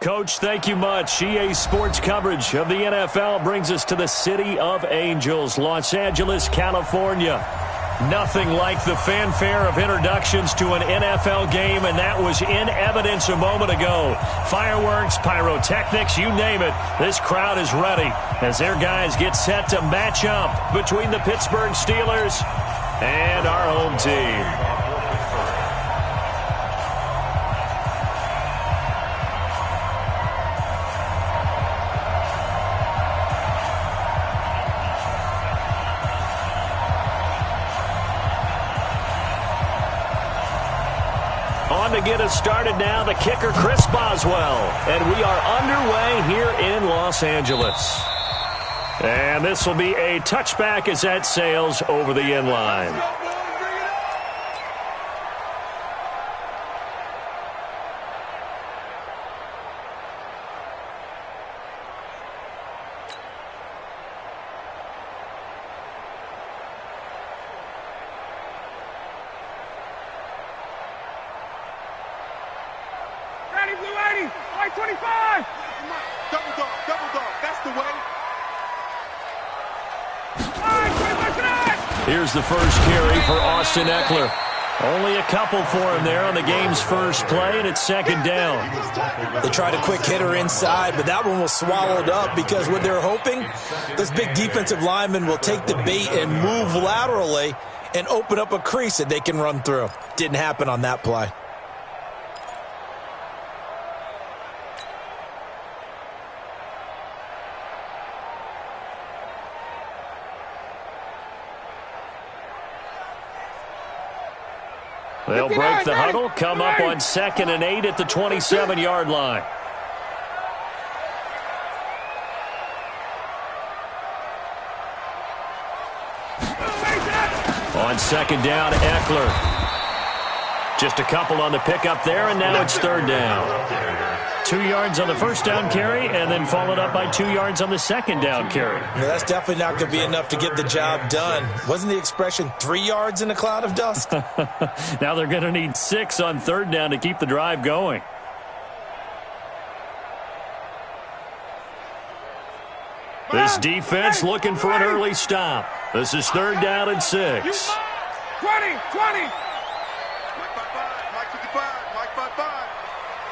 Coach, thank you much. EA Sports coverage of the NFL brings us to the City of Angels, Los Angeles, California. Nothing like the fanfare of introductions to an NFL game, and that was in evidence a moment ago. Fireworks, pyrotechnics, you name it. This crowd is ready as their guys get set to match up between the Pittsburgh Steelers and our home team. On to get us started now, the kicker, Chris Boswell. And we are underway here in Los Angeles. And this will be a touchback as that sails over the end line. Here's the first carry for Austin Eckler. Only a couple for him there on the game's first play, and it's second down. They tried a quick hitter inside, but that one was swallowed up because what they're hoping, this big defensive lineman will take the bait and move laterally and open up a crease that they can run through. Didn't happen on that play. They'll break the huddle, come up on 2nd and 8 at the 27-yard line. On 2nd down, Eckler. Just a couple on the pickup there, and now it's 3rd down. 2 yards on the first down carry, and then followed up by 2 yards on the second down carry. Yeah, that's definitely not going to be enough to get the job done. Wasn't the expression 3 yards in a cloud of dust? Now they're going to need 6 on 3rd down to keep the drive going. This defense looking for an early stop. This is 3rd down and 6. 20. Mike 55.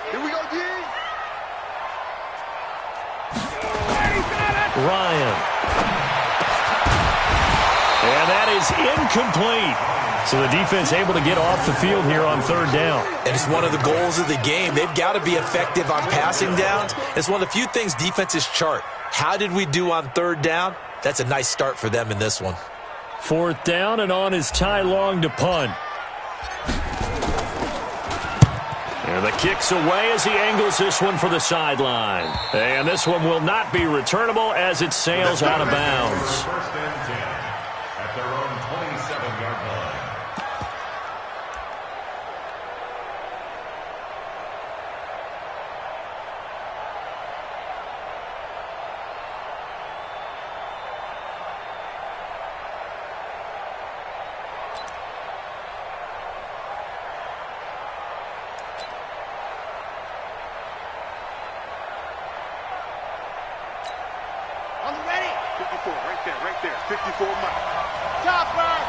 Here we go, D. Ryan. And that is incomplete. So the defense able to get off the field here on 3rd down. And it's one of the goals of the game. They've got to be effective on passing downs. It's one of the few things defenses chart. How did we do on 3rd down? That's a nice start for them in this one. 4th down, and on is Ty Long to punt. And the kick's away as he angles this one for the sideline. And this one will not be returnable as it sails out of bounds. First and 10 at their own 27-yard line. Right there. 54 Mike. Chopper.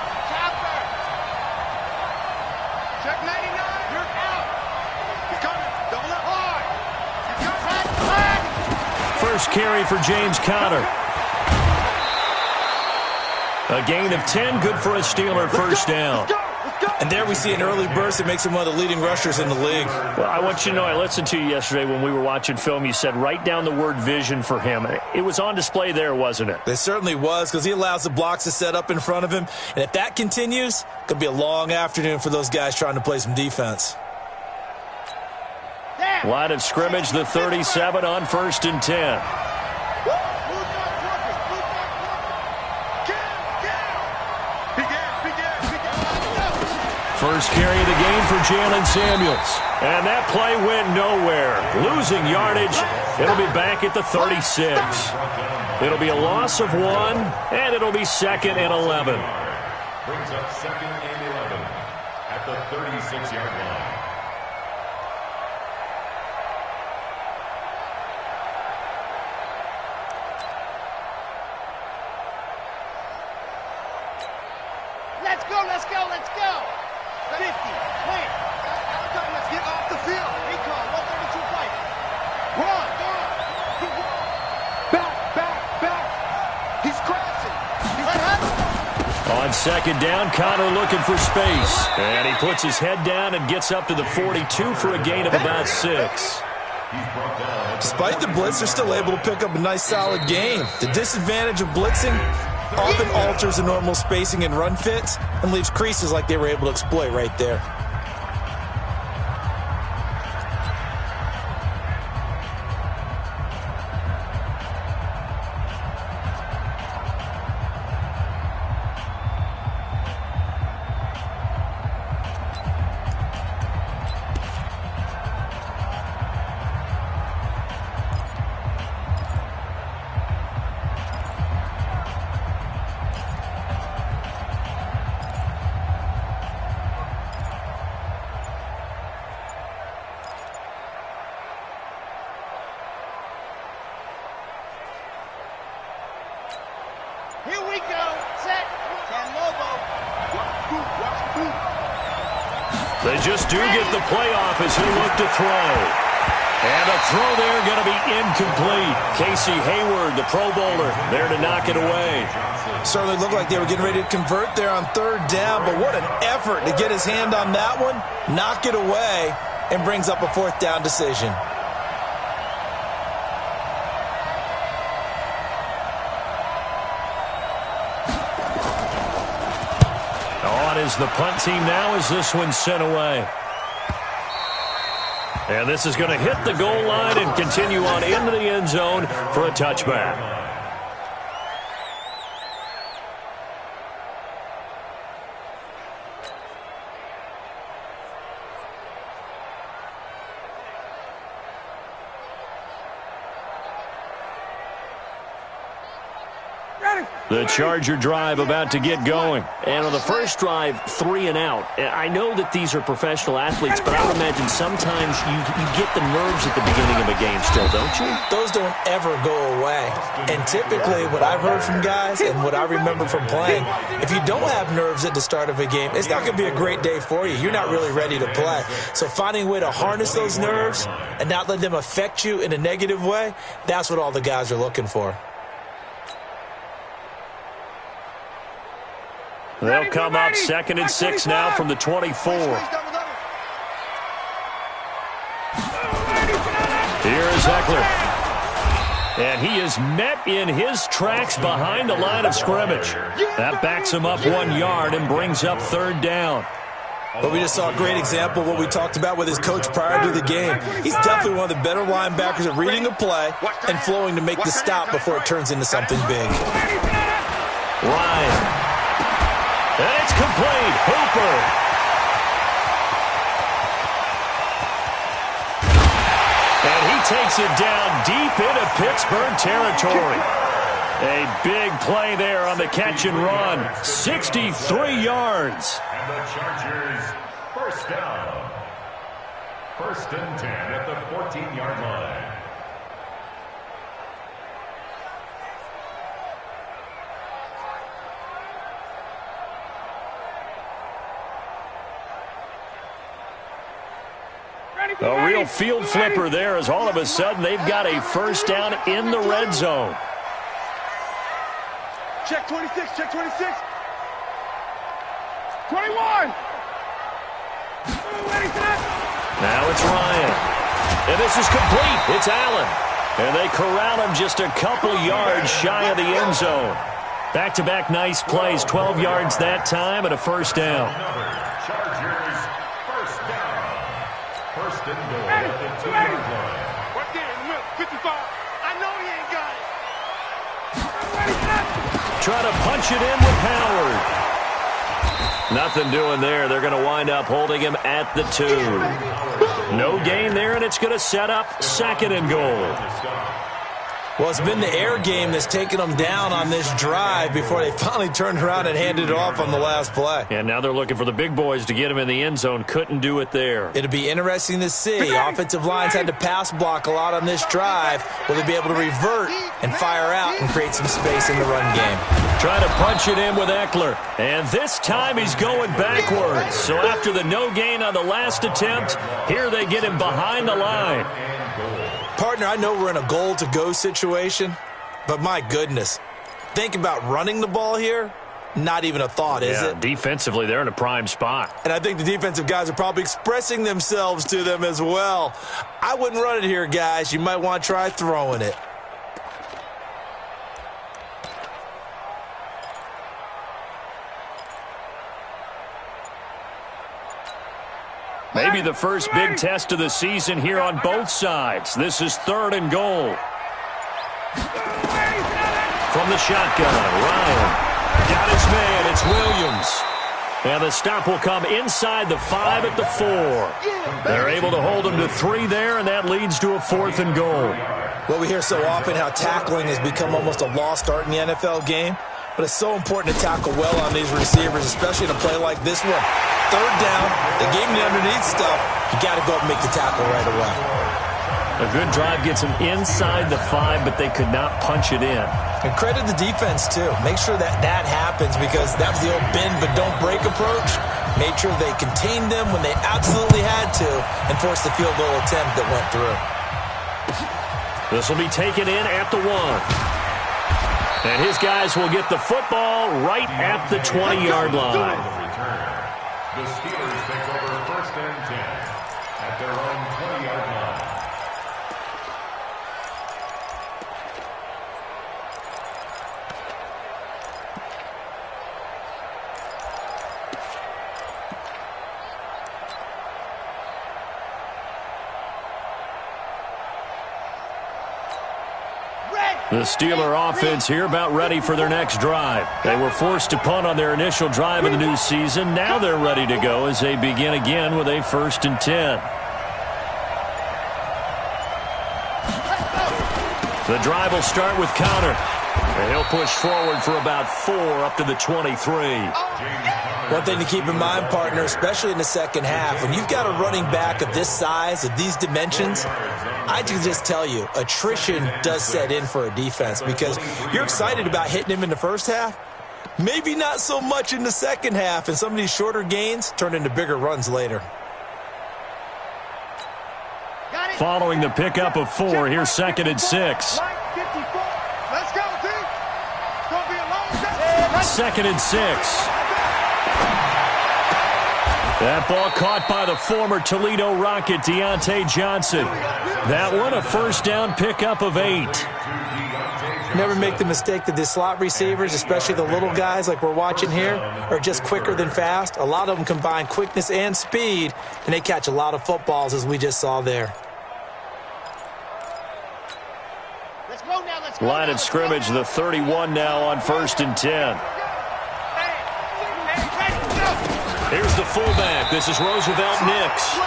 Check 99. You're out. He's coming. Double up hard. First carry for James Conner. A gain of 10, good for a Steeler first down. And there we see an early burst that makes him one of the leading rushers in the league. Well, I want you to know, I listened to you yesterday when we were watching film. You said write down the word vision for him. It was on display there, wasn't it? It certainly was, because he allows the blocks to set up in front of him. And if that continues, it could be a long afternoon for those guys trying to play some defense. Line of scrimmage, the 37 on 1st and 10. First carry of the game for Jalen Samuels. And that play went nowhere. Losing yardage. It'll be back at the 36. It'll be a loss of 1, and it'll be 2nd and 11. Brings up 2nd and 11 at the 36-yard line. Let's go, let's go, let's go. 50, clear. Let's get off the field. Recall, 132 fight. Run. Back. He's crashing. On second down, Connor looking for space. And he puts his head down and gets up to the 42 for a gain of about 6. Despite the blitz, they're still able to pick up a nice, solid gain. The disadvantage of blitzing often alters the normal spacing and run fits and leaves creases like they were able to exploit right there. Here we go. Set. 10 Lobo. They just do get the playoff as he looked to throw. And a throw there going to be incomplete. Casey Hayward, the Pro Bowler, there to knock it away. Certainly looked like they were getting ready to convert there on third down, but what an effort to get his hand on that one, knock it away, and brings up a fourth down decision. On is the punt team now as this one's sent away. And this is going to hit the goal line and continue on into the end zone for a touchback. The Charger drive about to get going. And on the first drive, 3 and out. I know that these are professional athletes, but I would imagine sometimes you get the nerves at the beginning of a game still, don't you? Those don't ever go away. And typically what I've heard from guys and what I remember from playing, if you don't have nerves at the start of a game, it's not going to be a great day for you. You're not really ready to play. So finding a way to harness those nerves and not let them affect you in a negative way, that's what all the guys are looking for. They'll come up 2nd and 6 now from the 24. Here's Eckler. And he is met in his tracks behind the line of scrimmage. That backs him up 1 yard and brings up 3rd down. But we just saw a great example of what we talked about with his coach prior to the game. He's definitely one of the better linebackers at reading a play and flowing to make the stop before it turns into something big. Ryan. And it's complete. Hooper. And he takes it down deep into Pittsburgh territory. A big play there on the catch and run. 63 yards. And the Chargers, first down. 1st and 10 at the 14-yard line. A real field flipper there as all of a sudden they've got a first down in the red zone. Check 26, check 26. 21. Now it's Ryan. And this is complete. It's Allen. And they corral him just a couple yards shy of the end zone. Back-to-back nice plays. 12 yards that time and a first down. Chargers, first down. 1st and goal at the 2-yard line. Right there in the middle, 55. I know he ain't got it. Try to punch it in with Howard. Nothing doing there. They're going to wind up holding him at the 2. No gain there, and it's going to set up 2nd and goal. Well, it's been the air game that's taken them down on this drive before they finally turned around and handed it off on the last play. And now they're looking for the big boys to get him in the end zone. Couldn't do it there. It'll be interesting to see. Offensive lines had to pass block a lot on this drive. Will they be able to revert and fire out and create some space in the run game? Trying to punch it in with Eckler. And this time he's going backwards. So after the no gain on the last attempt, here they get him behind the line. Partner, I know we're in a goal-to-go situation, but my goodness, think about running the ball here. Not even a thought, is it? Defensively, they're in a prime spot. And I think the defensive guys are probably expressing themselves to them as well. I wouldn't run it here, guys. You might want to try throwing it. Maybe the first big test of the season here on both sides. This is 3rd and goal. From the shotgun, Ryan got his man. It's Williams. And the stop will come inside the 5 at the 4. They're able to hold him to 3 there, and that leads to a 4th and goal. Well, we hear so often how tackling has become almost a lost art in the NFL game. But it's so important to tackle well on these receivers, especially in a play like this one. 3rd down, they gave him the underneath stuff. You got to go up and make the tackle right away. A good drive gets them inside the 5, but they could not punch it in. And credit the defense, too. Make sure that that happens because that was the old bend but don't break approach. Made sure they contained them when they absolutely had to and forced the field goal attempt that went through. This will be taken in at the 1. And his guys will get the football right at the 20-yard line. The Steelers take over 1st and 10 at their own 20-yard line. The Steeler offense here about ready for their next drive. They were forced to punt on their initial drive of the new season. Now they're ready to go as they begin again with a 1st and 10. The drive will start with Connor. And he'll push forward for about 4 up to the 23. One thing to keep in mind, partner, especially in the second half, when you've got a running back of this size, of these dimensions, I can just tell you, attrition does set in for a defense because you're excited about hitting him in the first half. Maybe not so much in the second half, and some of these shorter gains turn into bigger runs later. Following the pickup of 4, here's 2nd and 6. Let's go, team. It's going to be a long day. 2nd and 6. That ball caught by the former Toledo Rocket, Deontay Johnson. That one, a 1st down pickup of 8. Never make the mistake that the slot receivers, especially the little guys like we're watching here, are just quicker than fast. A lot of them combine quickness and speed, and they catch a lot of footballs, as we just saw there. Line of scrimmage, the 31 now on 1st and 10. Here's the fullback. This is Roosevelt Nix.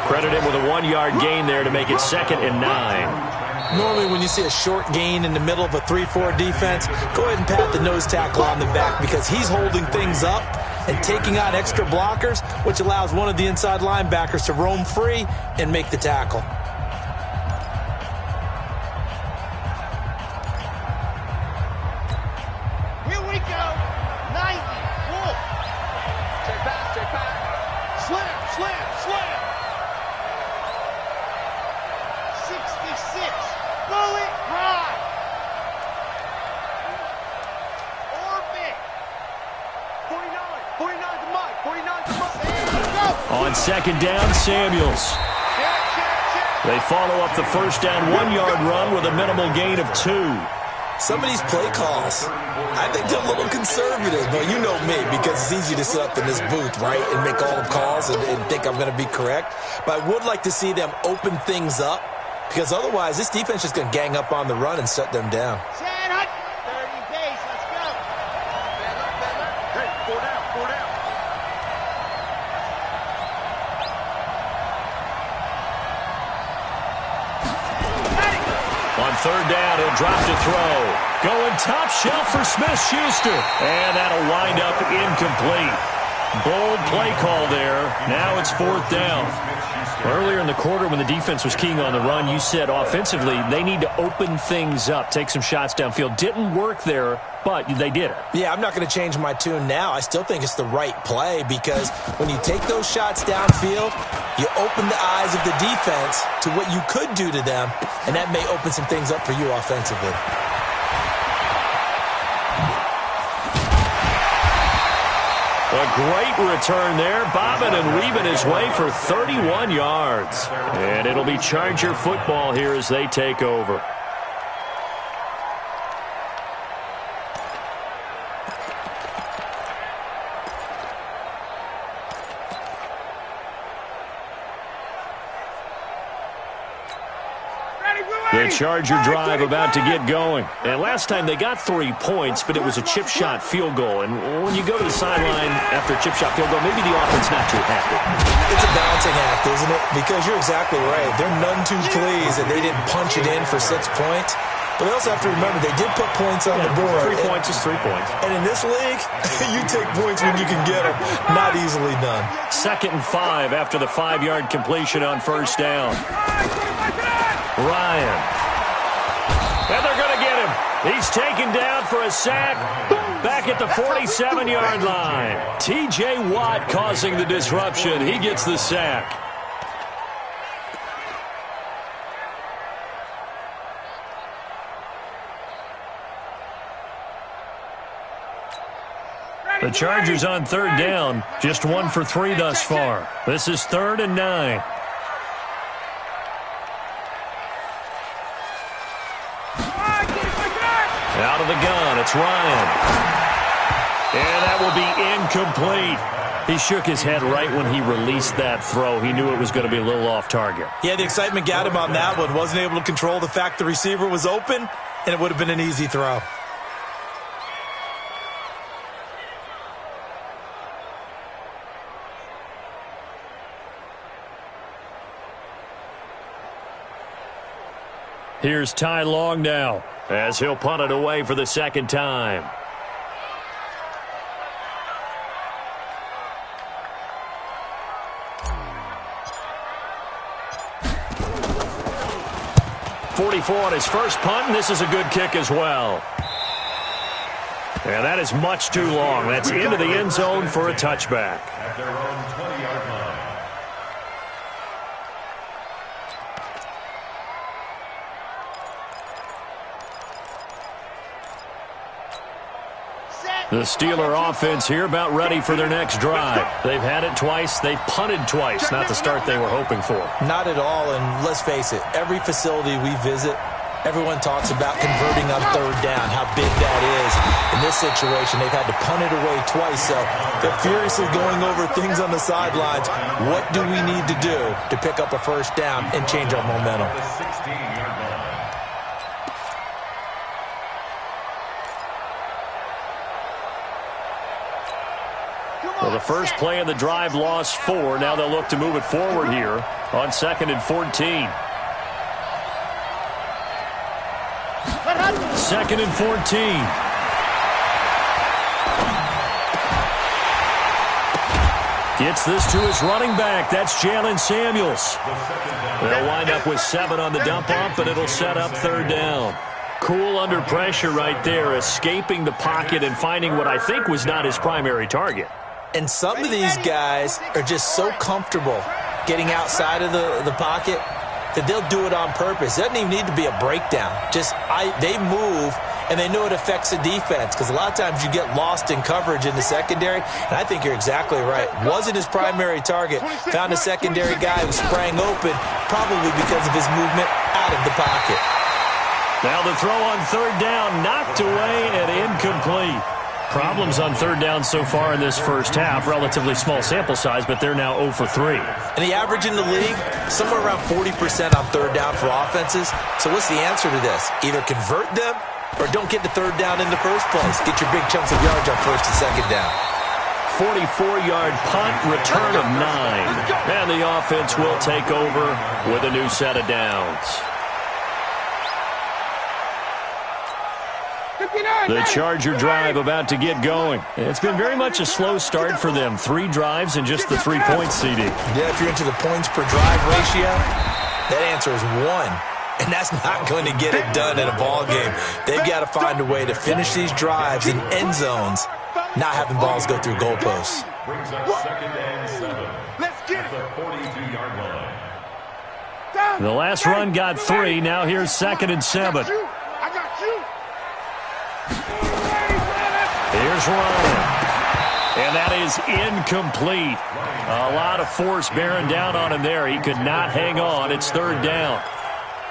Credit him with a 1-yard gain there to make it 2nd and 9. Normally when you see a short gain in the middle of a 3-4 defense, go ahead and pat the nose tackle on the back because he's holding things up and taking on extra blockers, which allows one of the inside linebackers to roam free and make the tackle. On 2nd down, Samuels. They follow up the 1st down 1-yard run with a minimal gain of 2. Some of these play calls, I think they're a little conservative, but you know me, because it's easy to sit up in this booth, right, and make all the calls and think I'm going to be correct. But I would like to see them open things up, because otherwise this defense is going to gang up on the run and shut them down. 30 pace, let's go. Hey, 4 down, 4 down. On third down. He'll drop to throw. Going top shelf for Smith-Schuster. And that'll wind up incomplete. Bold play call there. Now it's fourth down. Earlier in the quarter when the defense was keying on the run, you said offensively they need to open things up, take some shots downfield. Didn't work there, but they did it. Yeah, I'm not going to change my tune now. I still think it's the right play because when you take those shots downfield, you open the eyes of the defense to what you could do to them, and that may open some things up for you offensively. A great return there, bobbing and weaving his way for 31 yards. And it'll be Charger football here as they take over. The Charger drive about to get going. And last time they got 3 points, but it was a chip shot field goal. And when you go to the sideline after a chip shot field goal, maybe the offense not too happy. It's a balancing act, isn't it? Because you're exactly right. They're none too pleased that they didn't punch it in for 6 points. But they also have to remember they did put points on the board. 3 points is 3 points. And in this league, you take points when you can get them. Not easily done. 2nd and 5 after the 5-yard completion on first down. Ryan. And they're going to get him. He's taken down for a sack back at the 47-yard line. T.J. Watt causing the disruption. He gets the sack. The Chargers on third down. Just 1 for 3 thus far. This is 3rd and 9. Out of the gun, it's Ryan. And that will be incomplete. He shook his head right when he released that throw. He knew it was going to be a little off target. Yeah, the excitement got him on that one. Wasn't able to control the fact the receiver was open, and it would have been an easy throw. Here's Ty Long now as he'll punt it away for the 2nd time. .44 on his first punt, and this is a good kick as well. And that is much too long. That's into the end zone for a touchback. At their own 20-yard line. The Steeler offense here about ready for their next drive. They've had it twice. They've punted twice. Not the start they were hoping for. Not at all, and let's face it, every facility we visit, everyone talks about converting on third down, how big that is. In this situation, they've had to punt it away twice, so they're furiously going over things on the sidelines. What do we need to do to pick up a first down and change our momentum? The 16-yard line. Well, the first play of the drive lost 4. Now they'll look to move it forward here on 2nd and 14. 2nd and 14. Gets this to his running back. That's Jalen Samuels. They'll wind up with 7 on the dump-off, but it'll set up third down. Cool under pressure right there, escaping the pocket and finding what I think was not his primary target. And some of these guys are just so comfortable getting outside of the pocket that they'll do it on purpose. It doesn't even need to be a breakdown. They move, and they know it affects the defense because a lot of times you get lost in coverage in the secondary, and I think you're exactly right. Wasn't his primary target. Found a secondary guy who sprang open, probably because of his movement out of the pocket. Now the throw on third down, knocked away and incomplete. Problems on third down so far in this first half. Relatively small sample size, but they're now 0 for 3. And the average in the league, somewhere around 40% on third down for offenses. So what's the answer to this? Either convert them or don't get the third down in the first place. Get your big chunks of yards on first and second down. 44-yard punt, return of 9. And the offense will take over with a new set of downs. The Charger drive about to get going. It's been very much a slow start for them. 3 drives and just the 3-point CD. Yeah, if you're into the points per drive ratio, that answer is 1. And that's not going to get it done in a ball game. They've got to find a way to finish these drives in end zones, not having balls go through goalposts. Brings up 2nd and 7. Let's get At it. the 42-yard line. The last run got 3. Now here's 2nd and 7. I got you. Here's Ryan. And that is incomplete. A lot of force bearing down on him there. He could not hang on. It's 3rd down.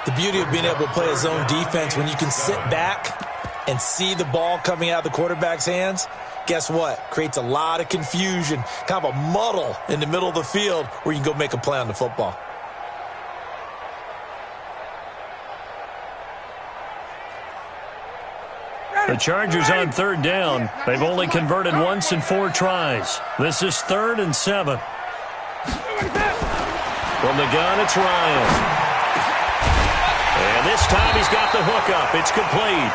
The beauty of being able to play a zone defense when you can sit back and see the ball coming out of the quarterback's hands, guess what? Creates a lot of confusion, kind of a muddle in the middle of the field where you can go make a play on the football. The Chargers on 3rd down. They've only converted once in 4 tries. This is 3rd and 7. From the gun, it's Ryan. And this time he's got the hook up. It's complete.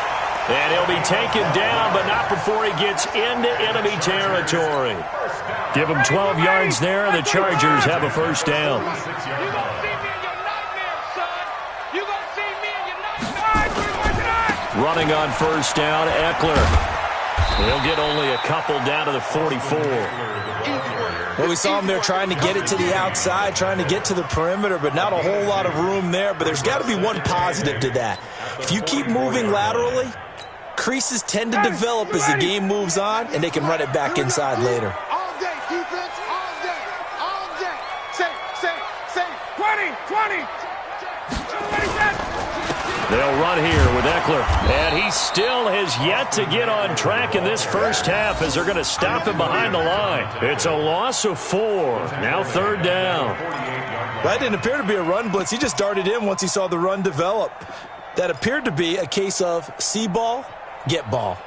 And he'll be taken down, but not before he gets into enemy territory. Give him 12 yards there. The Chargers have a 1st down. You're going to see me in your nightmares, son. You're going to see me in your nightmares. Running on 1st down, Eckler. He'll get only a couple down to the 44. Well, we saw him there trying to get it to the outside, trying to get to the perimeter, but not a whole lot of room there. But there's got to be one positive to that. If you keep moving laterally, creases tend to develop as the game moves on, and they can run it back inside later. All day, defense, all day, all day. Say, 20. They'll run here with Eckler. And he still has yet to get on track in this first half as they're going to stop him behind the line. It's a loss of 4. Now 3rd down. That didn't appear to be a run blitz. He just darted in once he saw the run develop. That appeared to be a case of see ball, get ball.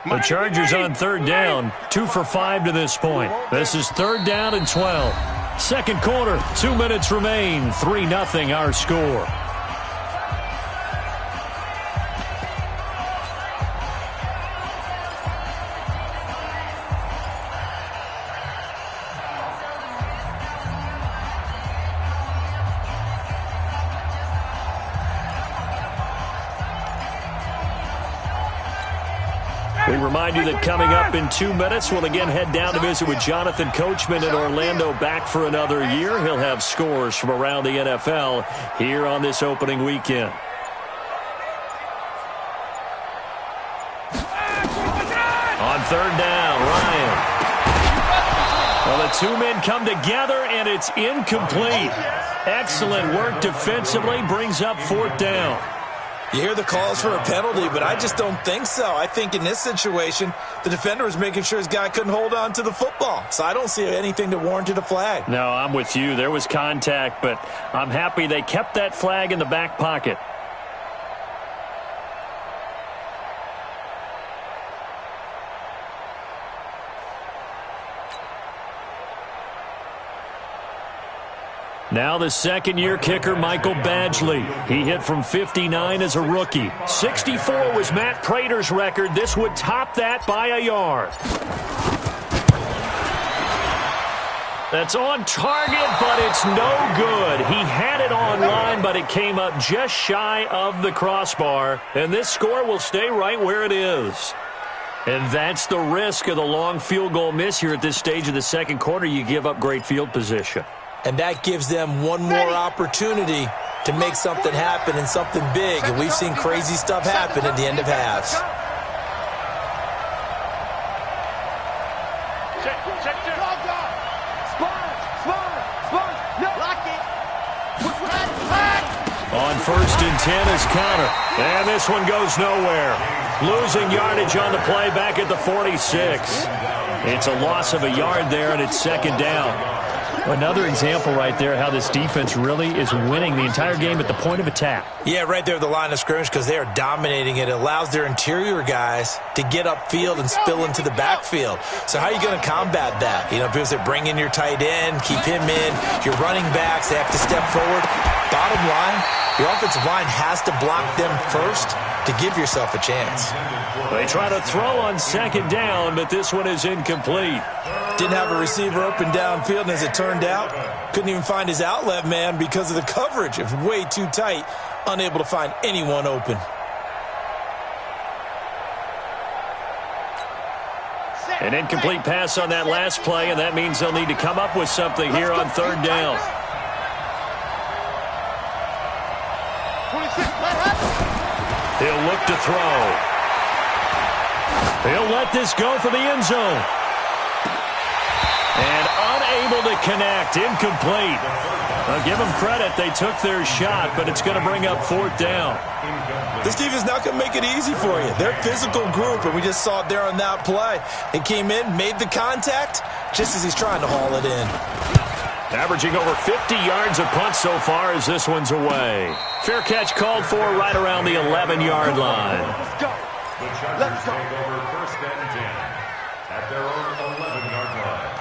The Chargers on 3rd down, 2 for 5 to this point. This is 3rd down and 12. 2nd quarter, 2 minutes remain, 3-0 our score. We remind you that coming up in 2 minutes, we'll again head down to visit with Jonathan Coachman in Orlando, back for another year. He'll have scores from around the NFL here on this opening weekend. On 3rd down, Ryan. Well, the 2 men come together, and it's incomplete. Excellent work defensively, brings up 4th down. You hear the calls for a penalty, but I just don't think so. I think in this situation, the defender was making sure his guy couldn't hold on to the football. So I don't see anything that warranted a flag. No, I'm with you. There was contact, but I'm happy they kept that flag in the back pocket. Now the second-year kicker, Michael Badgley. He hit from 59 as a rookie. 64 was Matt Prater's record. This would top that by a yard. That's on target, but it's no good. He had it on line, but it came up just shy of the crossbar. And this score will stay right where it is. And that's the risk of the long field goal miss here at this stage of the second quarter. You give up great field position. And that gives them one more opportunity to make something happen and something big. And we've seen crazy stuff happen at the end of halves. On 1st and 10 is Connor. And this one goes nowhere. Losing yardage on the play back at the 46. It's a loss of a yard there, and it's 2nd down. Another example right there how this defense really is winning the entire game at the point of attack. Yeah, right there at the line of scrimmage because they are dominating it. It allows their interior guys to get upfield and spill into the backfield. So how are you going to combat that? You know, because they bring in your tight end, keep him in, your running backs, they have to step forward. Bottom line, your offensive line has to block them first to give yourself a chance. They try to throw on second down, but this one is incomplete. Didn't have a receiver open downfield, and as it turned out, couldn't even find his outlet man because of the coverage. It was way too tight, unable to find anyone open. An incomplete pass on that last play, and that means they'll need to come up with something here on third down. He'll look to throw. He'll let this go for the end zone. And unable to connect. Incomplete. I'll give them credit. They took their shot, but it's going to bring up fourth down. This defense is not going to make it easy for you. They're a physical group, and we just saw it there on that play. They came in, made the contact, just as he's trying to haul it in. Averaging over 50 yards a punt so far as this one's away. Fair catch called for right around the 11-yard line. The Chargers take over first and 10 at their own 11-yard line.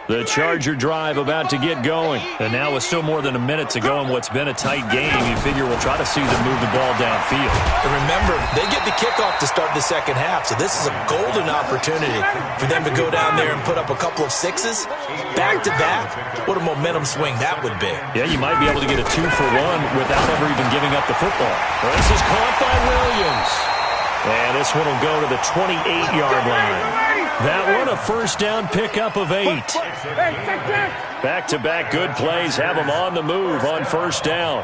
The Charger drive about to get going. And now with still more than a minute to go in what's been a tight game, you figure we'll try to see them move the ball downfield. And remember, they get the kickoff to start the second half, so this is a golden opportunity for them to go down there and put up a couple of sixes back-to-back. What a momentum swing that would be. Yeah, you might be able to get a 2-for-1 without ever even giving up the football. This is caught by Williams. And this one will go to the 28-yard line. That one a first down pickup of 8. Back-to-back good plays have them on the move on first down.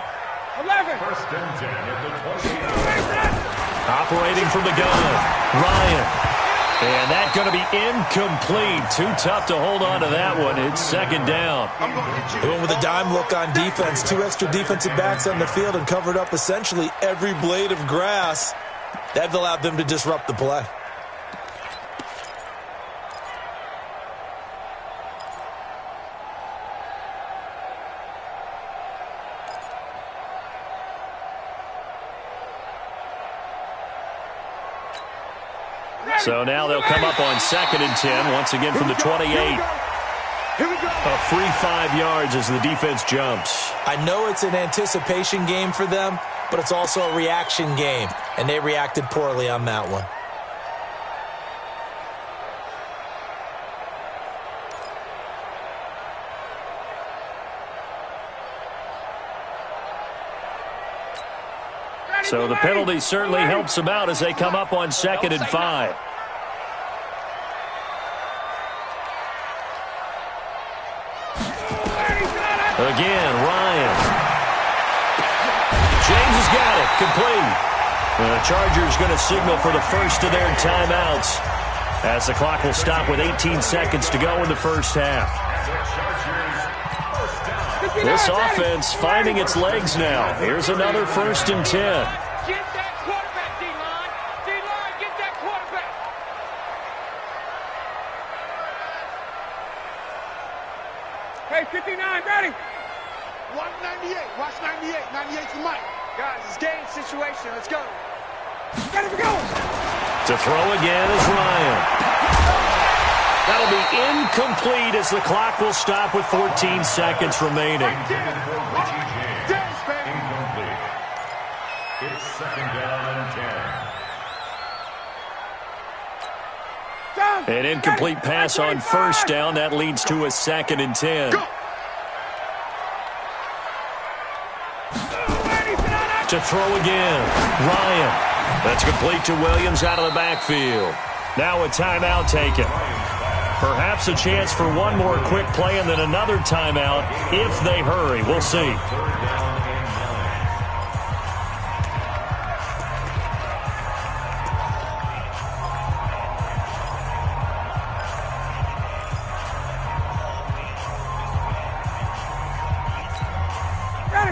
11. First and 10 at the 28. Operating from the gun, Ryan. And that's going to be incomplete. Too tough to hold on to that one. It's second down. They went with a dime look on defense. 2 extra defensive backs on the field and covered up essentially every blade of grass. That allowed them to disrupt the play. So now they'll come up on second and 10, once again from the 28. A free 5 yards as the defense jumps. I know it's an anticipation game for them, but it's also a reaction game, and they reacted poorly on that one. So the penalty certainly helps them out as they come up on second and 5. Again, Ryan. James has got it. Complete. The Chargers going to signal for the first of their timeouts as the clock will stop with 18 seconds to go in the first half. This offense finding its legs now. Here's another first and 10. Get that quarterback, D-line. D-line, get that quarterback. Hey, 59, ready. 198. Watch 98. 98 to Mike. Guys, it's game situation. Let's go. Ready to go. To throw again is Ryan. That'll be incomplete as the clock will stop with 14 seconds remaining. Incomplete. It's second down and 10. An incomplete pass on first down. That leads to a second and 10. To throw again, Ryan. That's complete to Williams out of the backfield. Now a timeout taken. Perhaps a chance for one more quick play and then another timeout if they hurry. We'll see.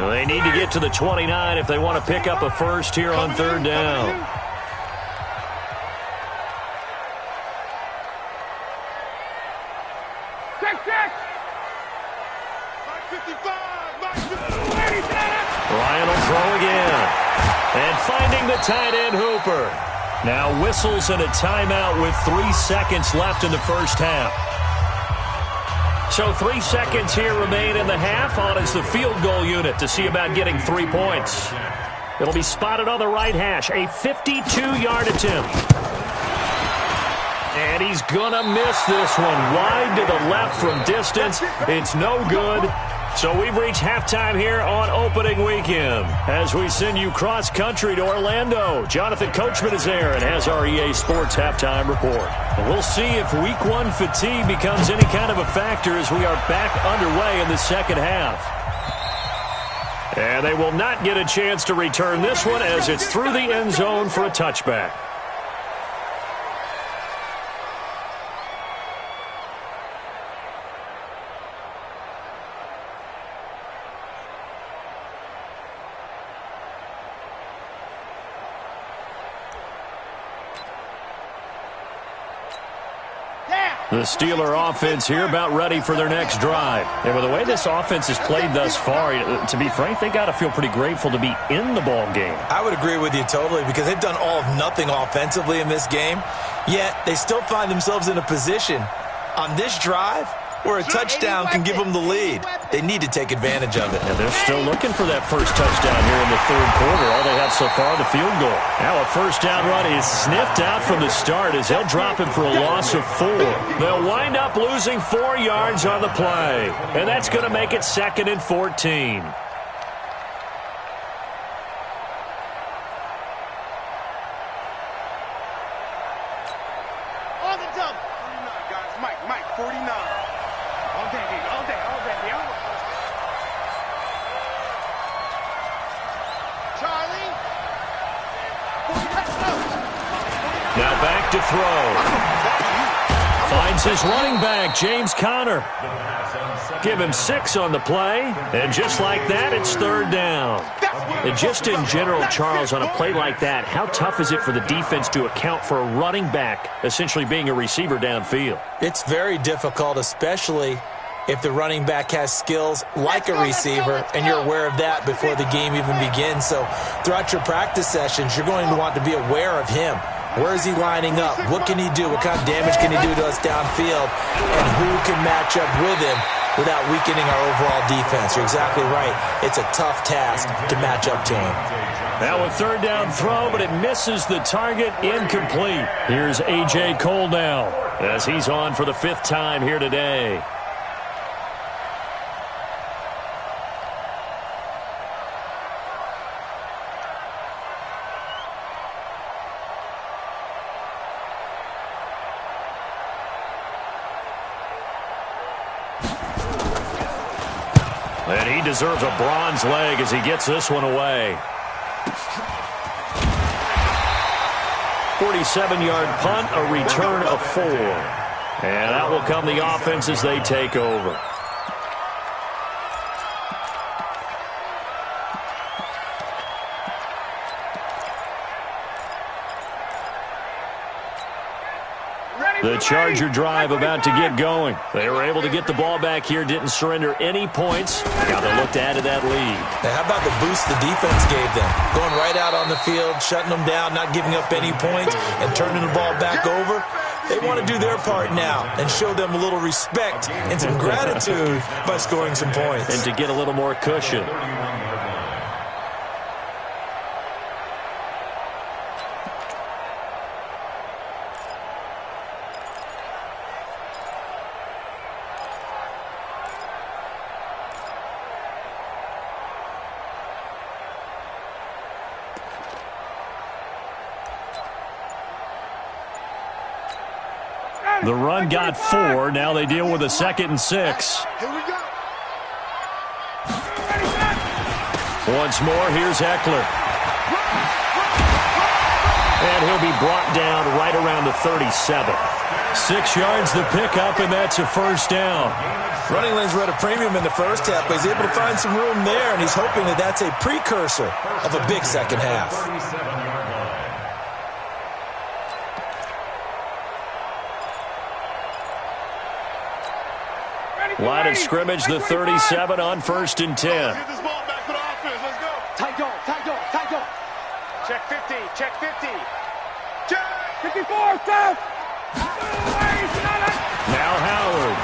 They need to get to the 29 if they want to pick up a first here on third down. Ryan will throw again. And finding the tight end, Hooper. Now whistles and a timeout with 3 seconds left in the first half. So 3 seconds here remain in the half. On is the field goal unit to see about getting 3 points. It'll be spotted on the right hash. A 52-yard attempt. And he's going to miss this one. Wide to the left from distance. It's no good. So we've reached halftime here on opening weekend. As we send you cross-country to Orlando, Jonathan Coachman is there and has our EA Sports halftime report. And we'll see if Week 1 fatigue becomes any kind of a factor as we are back underway in the second half. And they will not get a chance to return this one as it's through the end zone for a touchback. The Steeler offense here about ready for their next drive. And with the way this offense has played thus far, to be frank, they got to feel pretty grateful to be in the ball game. I would agree with you totally because they've done all of nothing offensively in this game, yet they still find themselves in a position on this drive where a touchdown can give them the lead. They need to take advantage of it. And they're still looking for that first touchdown here in the third quarter. All they have so far, the field goal. Now a first down run is sniffed out from the start as they'll drop him for a loss of 4. They'll wind up losing 4 yards on the play. And that's going to make it 2nd and 14. On the double. 49, guys. Mike, 49. All day, baby. All day. Charlie. Now back to throw. Finds his running back, James Conner. Give him 6 on the play. And just like that, it's third down. And just in general, Charles, on a play like that, how tough is it for the defense to account for a running back essentially being a receiver downfield? It's very difficult, especially if the running back has skills like a receiver, and you're aware of that before the game even begins. So throughout your practice sessions, you're going to want to be aware of him. Where is he lining up? What can he do? What kind of damage can he do to us downfield? And who can match up with him without weakening our overall defense? You're exactly right. It's a tough task to match up to him. Now a third down throw, but it misses the target, incomplete. Here's A.J. Cole now as he's on for the 5th time here today. And he deserves a bronze leg as he gets this one away. 47-yard punt, a return of 4. And that will come the offense as they take over. The Charger drive about to get going. They were able to get the ball back here, didn't surrender any points. Now they look to add to that lead. Now, how about the boost the defense gave them? Going right out on the field, shutting them down, not giving up any points, and turning the ball back over. They want to do their part now and show them a little respect and some gratitude by scoring some points. And to get a little more cushion. The run got 4. Now they deal with a 2nd and 6. Here we go. Once more, here's Eckler. And he'll be brought down right around the 37. 6 yards the pickup, and that's a first down. Running lanes were at a premium in the first half, but he's able to find some room there, and he's hoping that that's a precursor of a big second half. Line of scrimmage, the 37 on 1st and 10. Get this ball back for the offense. Let's go. Tight dog, tight dog, tight dog. Check 50, check 50. Check 54, stop. Now Howard.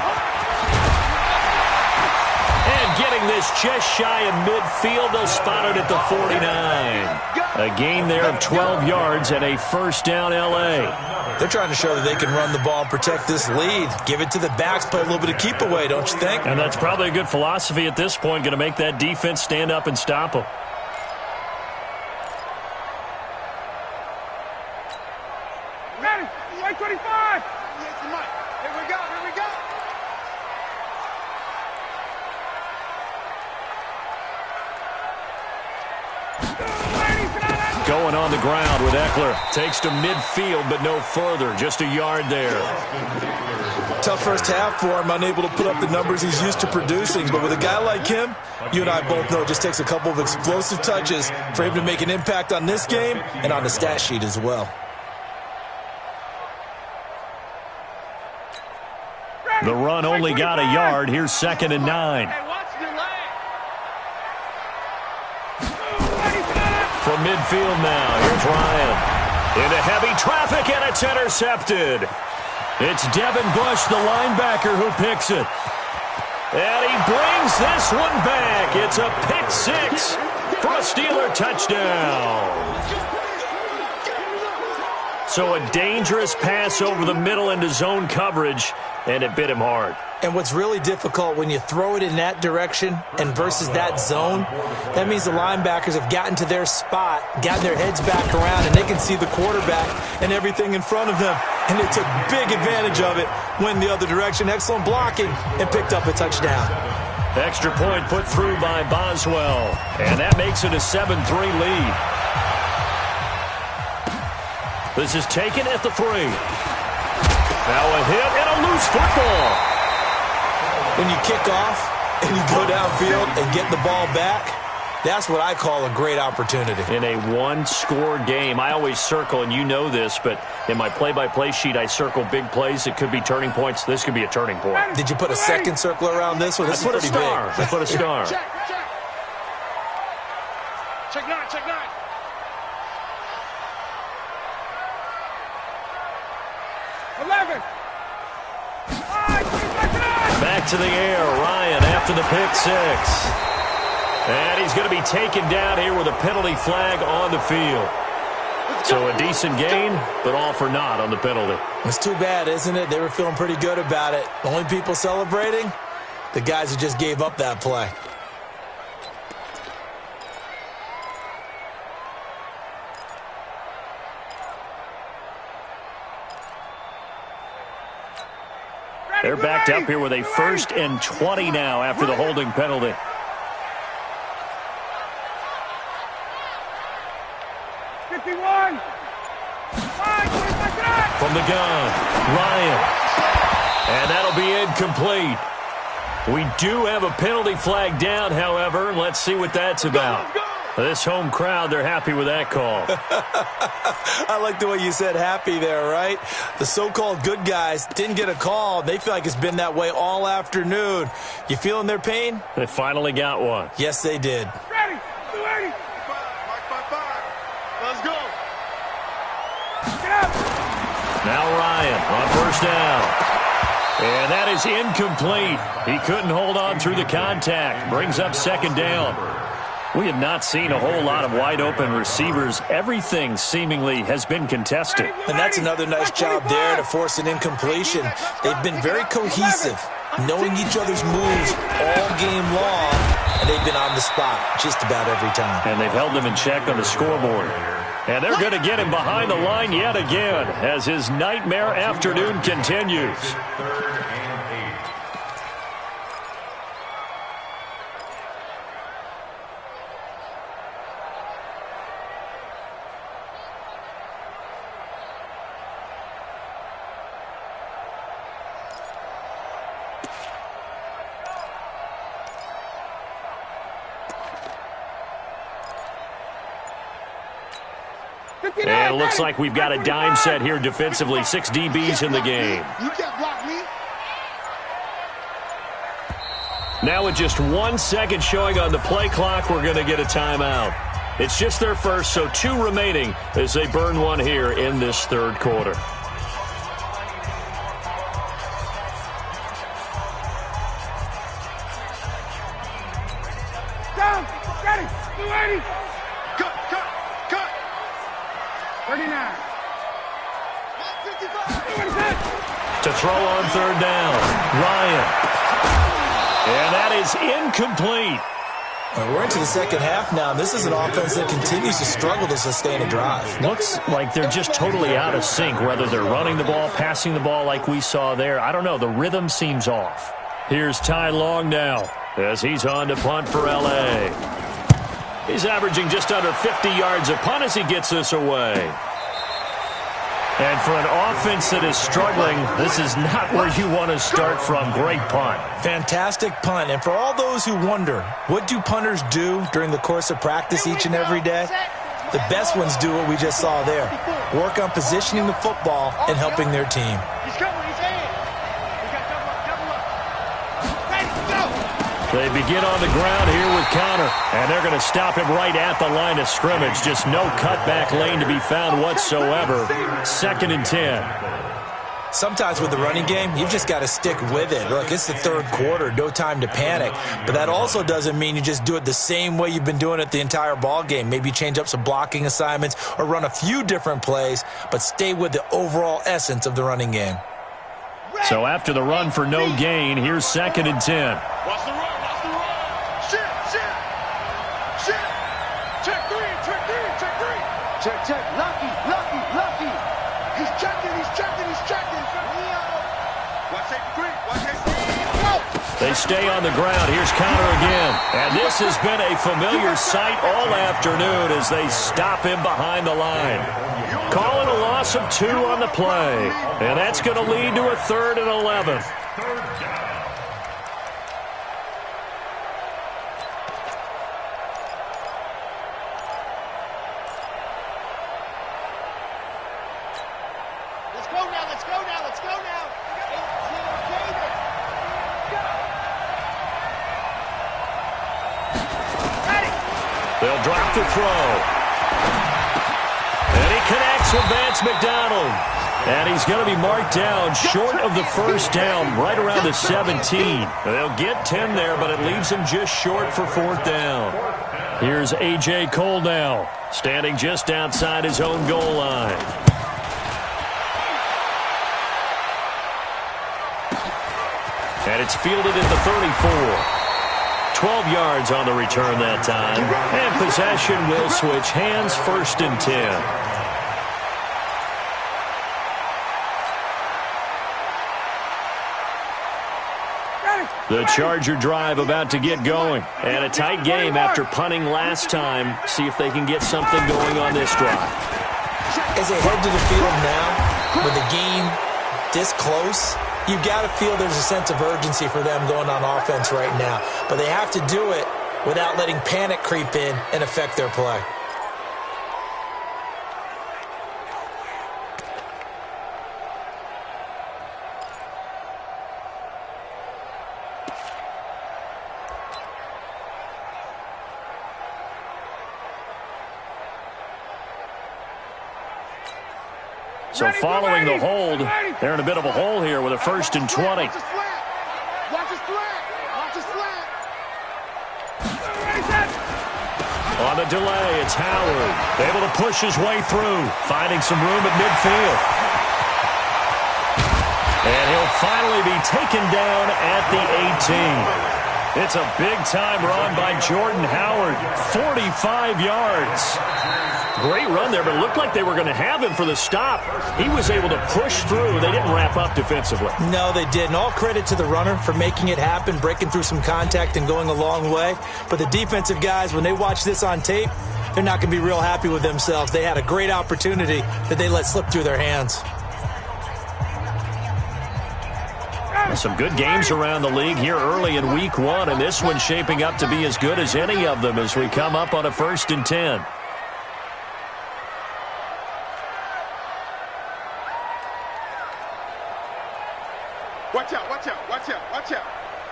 And getting this just shy of midfield, they'll spot it at the 49. A gain there of 12 yards and a first down LA. They're trying to show that they can run the ball and protect this lead. Give it to the backs, play a little bit of keep away, don't you think? And that's probably a good philosophy at this point, going to make that defense stand up and stop them. Ready, 25. Here we go, here we go. Going on the ground with Eckler. Takes to midfield, but no further. Just a yard there. Tough first half for him, unable to put up the numbers he's used to producing. But with a guy like him, you and I both know it just takes a couple of explosive touches for him to make an impact on this game and on the stat sheet as well. The run only got a yard. Here's 2nd and 9. From midfield now, here's Ryan. Into heavy traffic, and it's intercepted. It's Devin Bush, the linebacker, who picks it. And he brings this one back. It's a pick 6 for a Steeler touchdown. So a dangerous pass over the middle into zone coverage, and it bit him hard. And what's really difficult when you throw it in that direction and versus that zone, that means the linebackers have gotten to their spot, gotten their heads back around, and they can see the quarterback and everything in front of them. And they took big advantage of it, went the other direction, excellent blocking, and picked up a touchdown. Extra point put through by Boswell, and that makes it a 7-3 lead. This is taken at the 3. Now a hit and a loose football. When you kick off and you go downfield and get the ball back, that's what I call a great opportunity. In a one-score game, I always circle, and you know this, but in my play-by-play sheet, I circle big plays. It could be turning points. This could be a turning point. Did you put a second circle around this one? This is pretty big. I put a star. Check 9, check 9. Back to the air, Ryan after the pick 6. And he's going to be taken down here with a penalty flag on the field. So a decent gain, but all for naught on the penalty. It's too bad, isn't it? They were feeling pretty good about it. The only people celebrating, the guys who just gave up that play. They're backed up here with a 1st and 20 now after the holding penalty. From the gun, Ryan. And that'll be incomplete. We do have a penalty flag down, however. Let's see what that's about. This home crowd, they're happy with that call. I like the way you said happy there, right? The so-called good guys didn't get a call. They feel like it's been that way all afternoon. You feeling their pain? They finally got one. Yes, they did. Ready, 280. 5. Let's go. Get up. Now Ryan on 1st down. And that is incomplete. He couldn't hold on through the contact. Brings up 2nd down. We have not seen a whole lot of wide-open receivers. Everything seemingly has been contested. And that's another nice job there to force an incompletion. They've been very cohesive, knowing each other's moves all game long, and they've been on the spot just about every time. And they've held them in check on the scoreboard. And they're going to get him behind the line yet again as his nightmare afternoon continues. And it looks like we've got a dime set here defensively. 6 DBs in the game. You can't block me. Now with just 1 second showing on the play clock, we're going to get a timeout. It's just their first, so 2 remaining as they burn one here in this third quarter. Down, ready, 280. Cut. 39. 155. To throw on third down, Ryan. And that is incomplete. We're into the second half now. This is an offense that continues to struggle to sustain a drive. Looks like they're just totally out of sync, whether they're running the ball, passing the ball like we saw there. I don't know. The rhythm seems off. Here's Ty Long now as he's on to punt for LA. He's averaging just under 50 yards a punt as he gets this away. And for an offense that is struggling, this is not where you want to start from. Great punt. Fantastic punt. And for all those who wonder, what do punters do during the course of practice each and every day? The best ones do what we just saw there. Work on positioning the football and helping their team. He's coming, he's in. He got double up. Ready, go. They begin on the ground here with Connor, and they're going to stop him right at the line of scrimmage. Just no cutback lane to be found whatsoever. 2nd and 10. Sometimes with the running game, you've just got to stick with it. Look, it's the third quarter, no time to panic. But that also doesn't mean you just do it the same way you've been doing it the entire ball game. Maybe change up some blocking assignments or run a few different plays, but stay with the overall essence of the running game. So after the run for no gain, here's 2nd and 10. Watch the run. Check. Lucky. He's checking. Watch that 3. They stay on the ground. Here's Connor again. And this has been a familiar sight all afternoon as they stop him behind the line. Calling a loss of 2 on the play. And that's going to lead to a 3rd and 11. They'll drop the throw. And he connects with Vance McDonald. And he's going to be marked down short of the first down, right around the 17. They'll get 10 there, but it leaves him just short for 4th down. Here's A.J. Cole now, standing just outside his own goal line. And it's fielded at the 34. 12 yards on the return that time. And possession will switch hands, 1st and 10. The Charger drive about to get going. And a tight game after punting last time. See if they can get something going on this drive. As they head to the field now, with the game this close, you've got to feel there's a sense of urgency for them going on offense right now. But they have to do it without letting panic creep in and affect their play. So following the hold, they're in a bit of a hole here with a 1st and 20. Watch his flat. On the delay, it's Howard. Able to push his way through, finding some room at midfield. And he'll finally be taken down at the 18. It's a big-time run by Jordan Howard, 45 yards. Great run there, but it looked like they were going to have him for the stop. He was able to push through. They didn't wrap up defensively. No, they didn't. All credit to the runner for making it happen, breaking through some contact and going a long way. But the defensive guys, when they watch this on tape, they're not going to be real happy with themselves. They had a great opportunity that they let slip through their hands. Some good games around the league here early in week 1, and this one's shaping up to be as good as any of them as we come up on a 1st and 10. Watch out, watch out, watch out, watch out.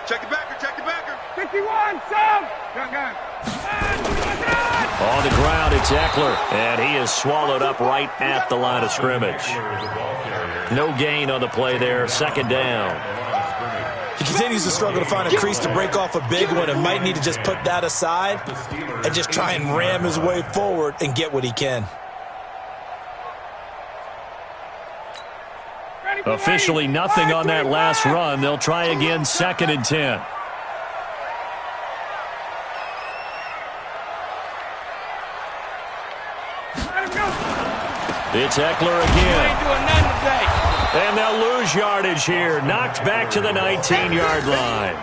Check the backer, check the backer. 51, sub. Gun. On the ground, it's Eckler, and he is swallowed up right at the line of scrimmage. No gain on the play there, second down. He continues to struggle to find a crease to break off a big one and might need to just put that aside and just try and ram his way forward and get what he can. Officially nothing on that last run. They'll try again, 2nd and 10. It's Eckler again. And they'll lose yardage here. Knocked back to the 19-yard line.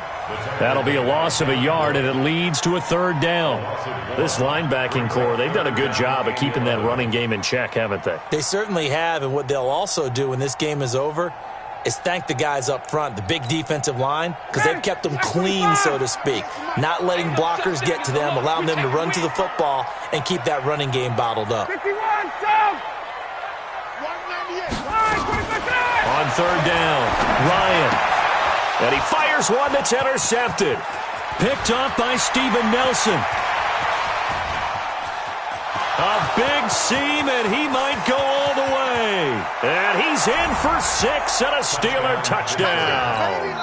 That'll be a loss of a yard, and it leads to a 3rd down. This linebacking core, they've done a good job of keeping that running game in check, haven't they? They certainly have, and what they'll also do when this game is over is thank the guys up front, the big defensive line, because they've kept them clean, so to speak, not letting blockers get to them, allowing them to run to the football and keep that running game bottled up. 51, sub. 198. On 3rd down, Ryan. And he fires one that's intercepted. Picked off by Steven Nelson. A big seam, and he might go all the way. And he's in for 6 and a Steeler touchdown.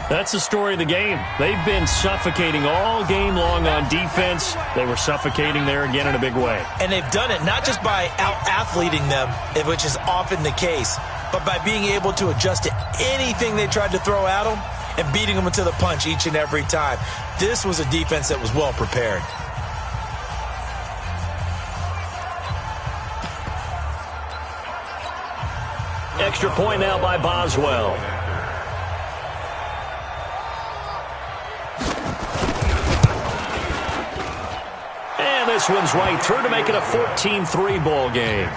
That's the story of the game. They've been suffocating all game long on defense. They were suffocating there again in a big way. And they've done it not just by out-athleting them, which is often the case, but by being able to adjust to anything they tried to throw at them and beating them into the punch each and every time. This was a defense that was well prepared. Extra point now by Boswell. And this one's right through to make it a 14-3 ball game.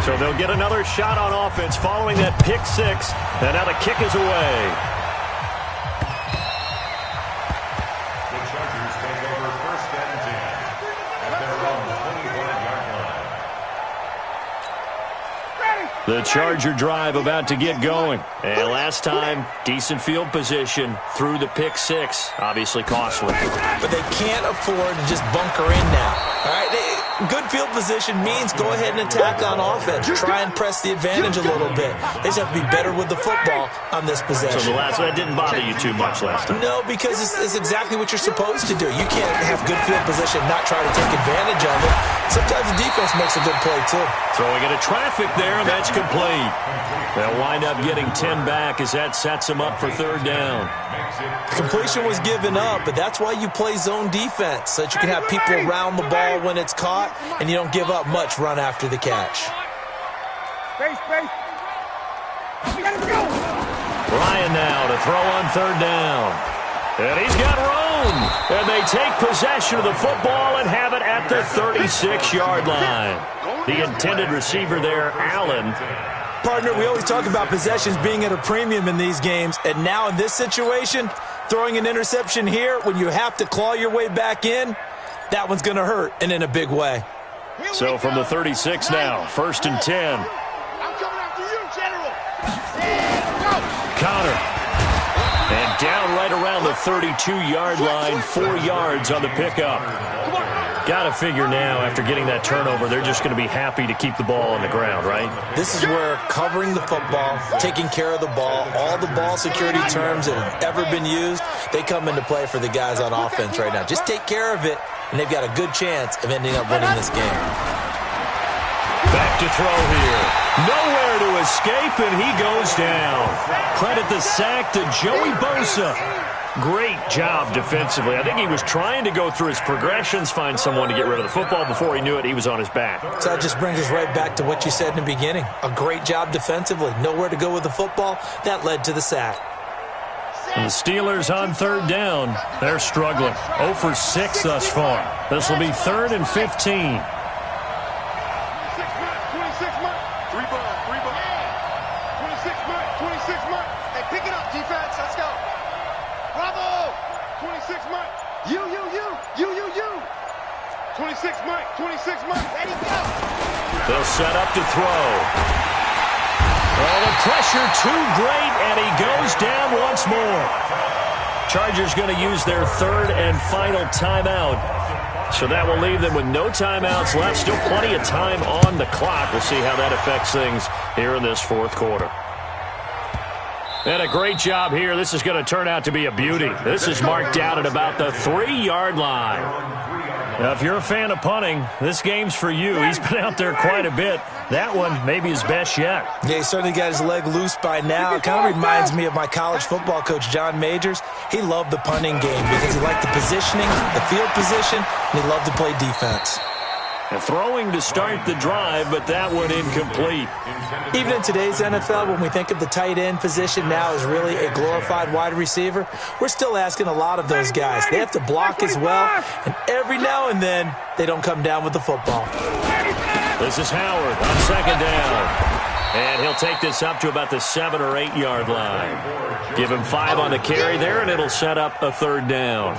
So they'll get another shot on offense following that pick 6. And now the kick is away. The Chargers take over 1st and 10 at their own 25-yard line. The Charger drive about to get going. And last time, decent field position through the pick 6. Obviously costly. But they can't afford to just bunker in now. All right, good field position means go ahead and attack on offense. Try and press the advantage a little bit. They just have to be better with the football on this possession. So that didn't bother you too much last time? No, because it's exactly what you're supposed to do. You can't have good field position and not try to take advantage of it. Sometimes the defense makes a good play, too. Throwing into traffic there, and that's complete. They'll wind up getting 10 back as that sets them up for 3rd down. Completion was given up, but that's why you play zone defense, so that you can have people around the ball when it's caught, and you don't give up much run after the catch. Ryan now to throw on 3rd down. And he's got room. And they take possession of the football and have it at the 36-yard line. The intended receiver there, Allen. Partner, we always talk about possessions being at a premium in these games, and now in this situation, throwing an interception here when you have to claw your way back in, that one's going to hurt, and in a big way. So from the 36 now, 1st and 10. I'm coming after you, General. Connor. And down right around the 32-yard line, 4 yards on the pickup. Got to figure now, after getting that turnover, they're just going to be happy to keep the ball on the ground, right? This is where covering the football, taking care of the ball, all the ball security terms that have ever been used, they come into play for the guys on offense right now. Just take care of it, and they've got a good chance of ending up winning this game. Back to throw here. Nowhere to escape, and he goes down. Credit the sack to Joey Bosa. Great job defensively. I think he was trying to go through his progressions, find someone to get rid of the football. Before he knew it, he was on his back. So that just brings us right back to what you said in the beginning. A great job defensively. Nowhere to go with the football. That led to the sack. And the Steelers on 3rd down. They're struggling. 0 for 6 thus far. This will be 3rd and 15. 26 months. 3 ball. 26 months. Hey, pick it up, defense. Let's go. Bravo. 26 months. You. 26 Mike. 26 Mike. Ready, go. They'll set up to throw. Oh, the pressure too great, and he goes down once more. Chargers going to use their third and final timeout. So that will leave them with no timeouts left. Still plenty of time on the clock. We'll see how that affects things here in this fourth quarter. And a great job here. This is going to turn out to be a beauty. This is marked out at about the 3-yard line. Now, if you're a fan of punting, this game's for you. He's been out there quite a bit. That one maybe his best yet. Yeah, he certainly got his leg loose by now. It kind of reminds me of my college football coach, John Majors. He loved the punting game because he liked the positioning, the field position, and he loved to play defense. And throwing to start the drive, but that one incomplete. Even in today's NFL, when we think of the tight end position now as really a glorified wide receiver, we're still asking a lot of those guys. They have to block as well, and every now and then, they don't come down with the football. This is Howard on second down. And he'll take this up to about the 7 or 8 yard line. Give him 5 on the carry there, and it'll set up a third down.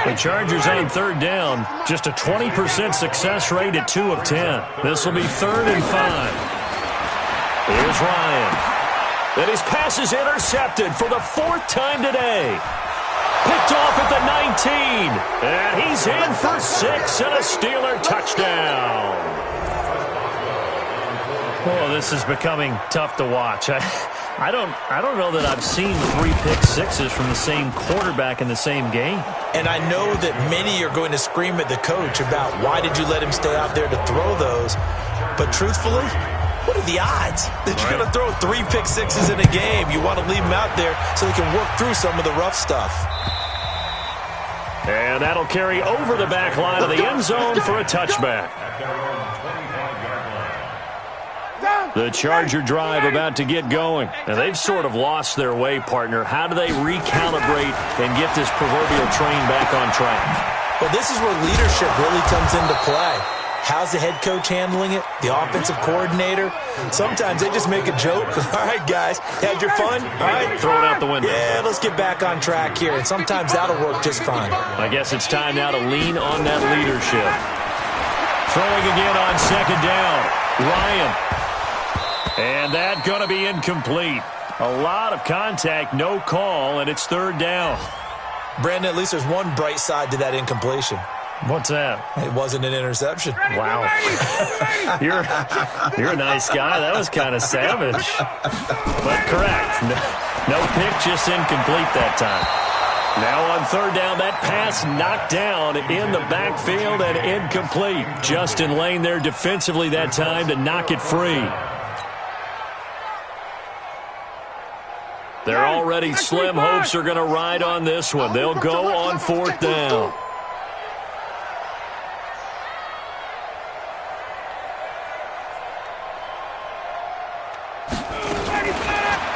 The Chargers on third down, just a 20% success rate at 2 of 10. This will be 3rd and 5. Here's Ryan. And his pass is intercepted for the 4th time today. Picked off at the 19. And he's in for 6 and a Steeler touchdown. Oh, this is becoming tough to watch. I don't know that I've seen 3 pick sixes from the same quarterback in the same game. And I know that many are going to scream at the coach about why did you let him stay out there to throw those. But truthfully, what are the odds that you're going to throw 3 pick sixes in a game? You want to leave him out there so he can work through some of the rough stuff. And that'll carry over the back line of the end zone for a touchback. The Charger drive about to get going. And they've sort of lost their way, partner. How do they recalibrate and get this proverbial train back on track? Well, this is where leadership really comes into play. How's the head coach handling it? The offensive coordinator? Sometimes they just make a joke. All right, guys, had your fun? All right. Throw it out the window. Yeah, let's get back on track here. And sometimes that'll work just fine. I guess it's time now to lean on that leadership. Throwing again on second down. Ryan. And that's going to be incomplete. A lot of contact, no call, and it's 3rd down. Brandon, at least there's one bright side to that incompletion. What's that? It wasn't an interception. Wow. You're a nice guy. That was kind of savage. But correct. No pick, just incomplete that time. Now on 3rd down, that pass knocked down in the backfield and incomplete. Justin Lane there defensively that time to knock it free. Their already slim hopes are going to ride on this one. They'll go on 4th down.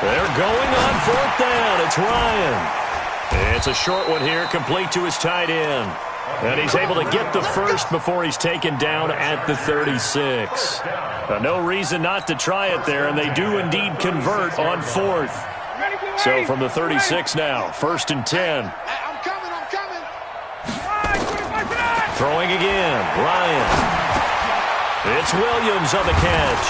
They're going on 4th down. It's Ryan. It's a short one here, complete to his tight end. And he's able to get the first before he's taken down at the 36. No reason not to try it there, and they do indeed convert on 4th. So from the 36 now, 1st and 10. I'm coming. Throwing again, Ryan. It's Williams on the catch.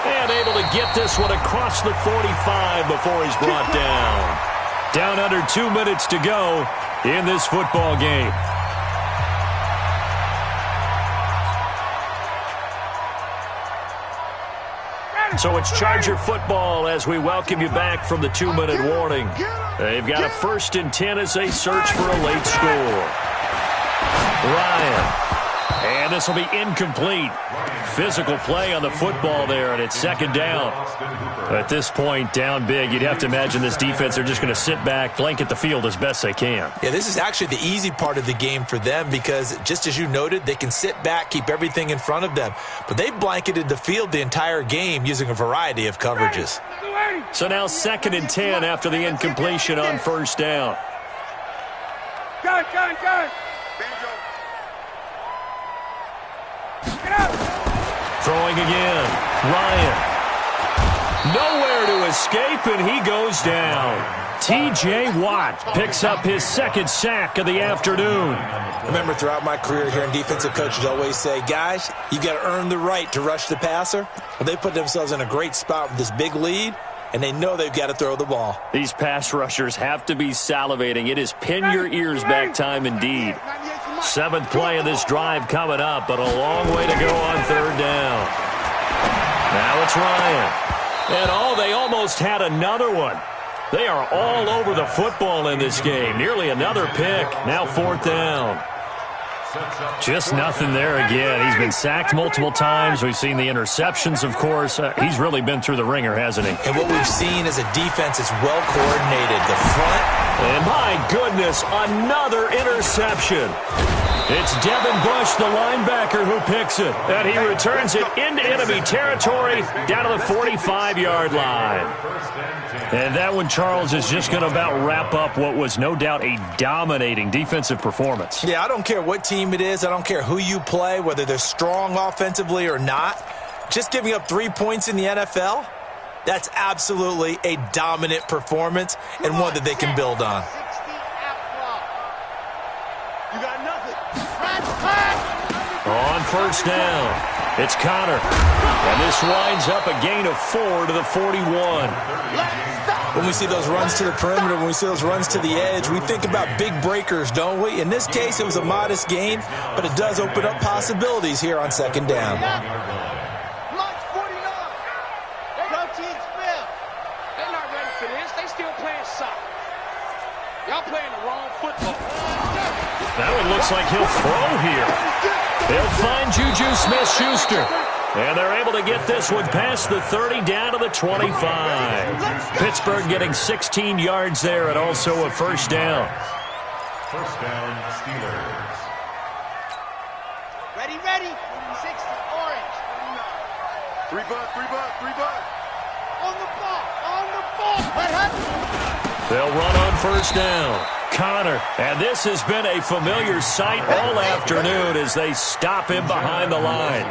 And able to get this one across the 45 before he's brought down. Down under 2 minutes to go in this football game. So it's Charger football as we welcome you back from the 2-minute warning. They've got a 1st and 10 as they search for a late score. Ryan. And this will be incomplete. Physical play on the football there, and it's 2nd down. At this point, down big, you'd have to imagine this defense, they're just going to sit back, blanket the field as best they can. Yeah, this is actually the easy part of the game for them because, just as you noted, they can sit back, keep everything in front of them. But they've blanketed the field the entire game using a variety of coverages. So now 2nd and 10 after the incompletion on 1st down. Gun. Throwing again, Ryan. Nowhere to escape, and he goes down. T.J. Watt picks up his second sack of the afternoon. Remember, throughout my career here, defensive coaches always say, guys, you got to earn the right to rush the passer. Well, they put themselves in a great spot with this big lead, and they know they've got to throw the ball. These pass rushers have to be salivating. It is pin your ears back time indeed. Seventh play of this drive coming up, but a long way to go on third down. Now it's Ryan. And they almost had another one. They are all over the football in this game. Nearly another pick. Now fourth down. Just nothing there again. He's been sacked multiple times. We've seen the interceptions, of course. He's really been through the ringer, hasn't he? And what we've seen is a defense is well coordinated. The front. And my goodness, another interception. It's Devin Bush, the linebacker, who picks it. And he returns it into enemy territory down to the 45-yard line. And that one, Charles, is just going to about wrap up what was no doubt a dominating defensive performance. Yeah, I don't care what team it is. I don't care who you play, whether they're strong offensively or not. Just giving up 3 points in the NFL, that's absolutely a dominant performance and one that they can build on. You got nothing. On first down, it's Connor. And this winds up a gain of 4 to the 41. When we see those runs to the perimeter, when we see those runs to the edge, we think about big breakers, don't we? In this case, it was a modest gain, but it does open up possibilities here on second down. Lunch 49. Protein spill. They're not ready for this. They still playing soccer. Y'all playing the wrong football. That one looks like he'll throw here. They'll find Juju Smith-Schuster. And they're able to get this one past the 30 down to the 25. Pittsburgh getting 16 yards there and also a first down. First down, Steelers. Ready. 60, orange. 3 butt. On the ball. What happened? They'll run on first down. Connor, and this has been a familiar sight all afternoon as they stop him behind the line.